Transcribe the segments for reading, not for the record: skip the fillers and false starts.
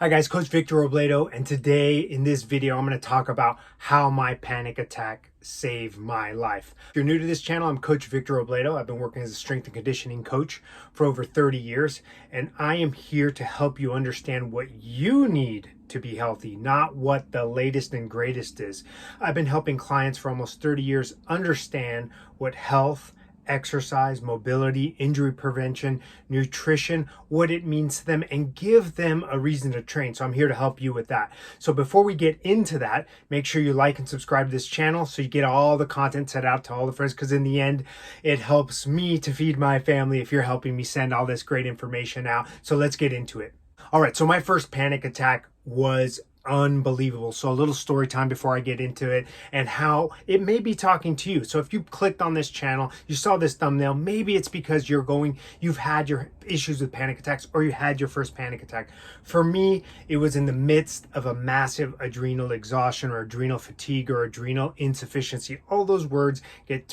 Hi guys, Coach Victor Robledo, and today in this video I'm going to talk about how my panic attack saved my life. If you're new to this channel, I'm Coach Victor Robledo. I've been working as a strength and conditioning coach for over 30 years, and I am here to help you understand what you need to be healthy, not what the latest and greatest is. I've been helping clients for almost 30 years understand what health, exercise, mobility, injury prevention, nutrition, what it means to them, and give them a reason to train. So I'm here to help you with that. So before we get into that, make sure you like and subscribe to this channel so you get all the content set out to all the friends, because in the end, it helps me to feed my family if you're helping me send all this great information out. So let's get into it. All right, so my first panic attack was unbelievable. So a little story time before I get into it and how it may be talking to you. So if you clicked on this channel, you saw this thumbnail, maybe it's because you've had your issues with panic attacks, or you had your first panic attack. For me, it was in the midst of a massive adrenal exhaustion or adrenal fatigue or adrenal insufficiency. All those words get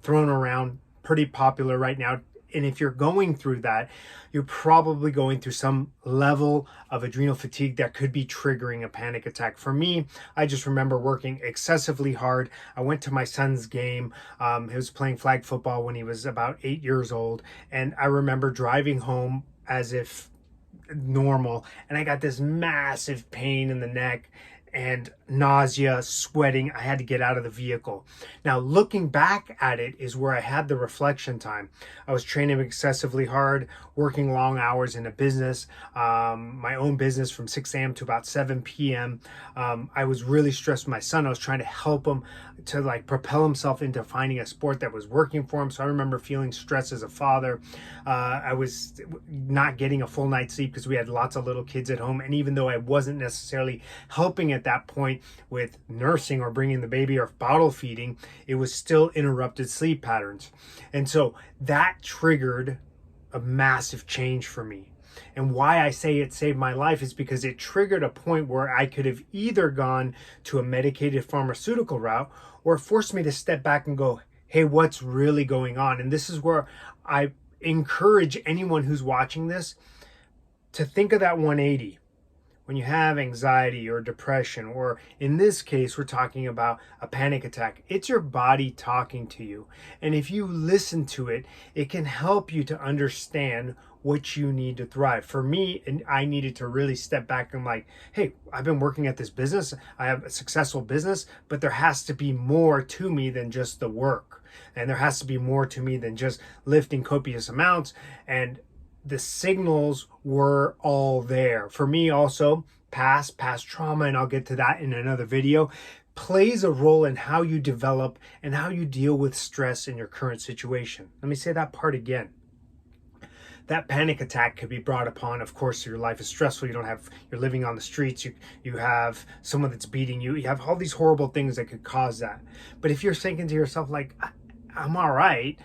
thrown around, pretty popular right now. And if you're going through that, you're probably going through some level of adrenal fatigue that could be triggering a panic attack. For me, I just remember working excessively hard. I went to my son's game. He was playing flag football when he was about 8 years old. And I remember driving home as if normal, and I got this massive pain in the neck and nausea, sweating. I had to get out of the vehicle. Now, looking back at it is where I had the reflection time. I was training excessively hard, working long hours in a business, my own business from 6 a.m. to about 7 p.m. I was really stressed with my son. I was trying to help him to propel himself into finding a sport that was working for him. So I remember feeling stressed as a father. I was not getting a full night's sleep because we had lots of little kids at home. And even though I wasn't necessarily helping at that point with nursing or bringing the baby or bottle feeding, it was still interrupted sleep patterns. And so that triggered a massive change for me. And why I say it saved my life is because it triggered a point where I could have either gone to a medicated pharmaceutical route, or forced me to step back and go, hey, what's really going on? And this is where I encourage anyone who's watching this to think of that 180. When you have anxiety or depression, or in this case, we're talking about a panic attack, it's your body talking to you. And if you listen to it, it can help you to understand what you need to thrive. For me, and I needed to really step back and hey, I've been working at this business. I have a successful business, but there has to be more to me than just the work. And there has to be more to me than just lifting copious amounts. And the signals were all there. For me also, past trauma, and I'll get to that in another video, plays a role in how you develop and how you deal with stress in your current situation. Let me say that part again. That panic attack could be brought upon, of course, your life is stressful. You're living on the streets. You have someone that's beating you. You have all these horrible things that could cause that. But if you're thinking to yourself, I'm all right,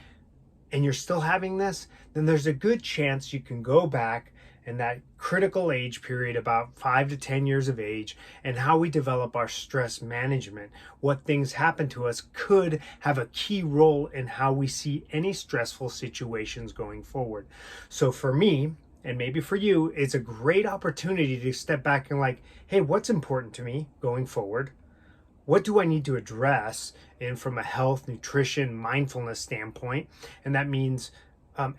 and you're still having this, then there's a good chance you can go back in that critical age period, about 5 to 10 years of age, and how we develop our stress management. What things happen to us could have a key role in how we see any stressful situations going forward. So for me, and maybe for you, it's a great opportunity to step back and hey, what's important to me going forward? What do I need to address from a health, nutrition, mindfulness standpoint? And that means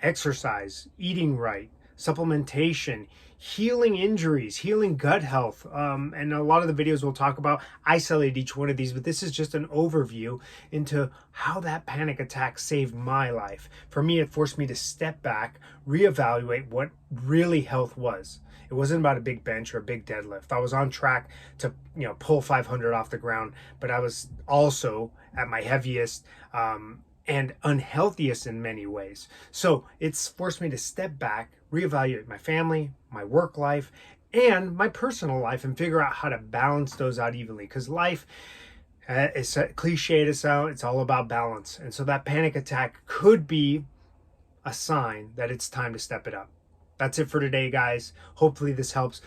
exercise, eating right, supplementation, healing injuries, healing gut health. And a lot of the videos we'll talk about isolate each one of these, but this is just an overview into how that panic attack saved my life. For me, it forced me to step back, reevaluate what really health was. It wasn't about a big bench or a big deadlift. I was on track to pull 500 off the ground, but I was also at my heaviest and unhealthiest in many ways. So it's forced me to step back, reevaluate my family, my work life, and my personal life, and figure out how to balance those out evenly. Because life, it's cliche to sound, it's all about balance. And so that panic attack could be a sign that it's time to step it up. That's it for today, guys. Hopefully this helps.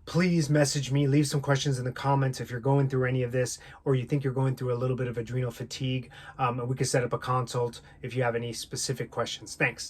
Please message me, leave some questions in the comments if you're going through any of this, or you think you're going through a little bit of adrenal fatigue, and we can set up a consult if you have any specific questions. Thanks.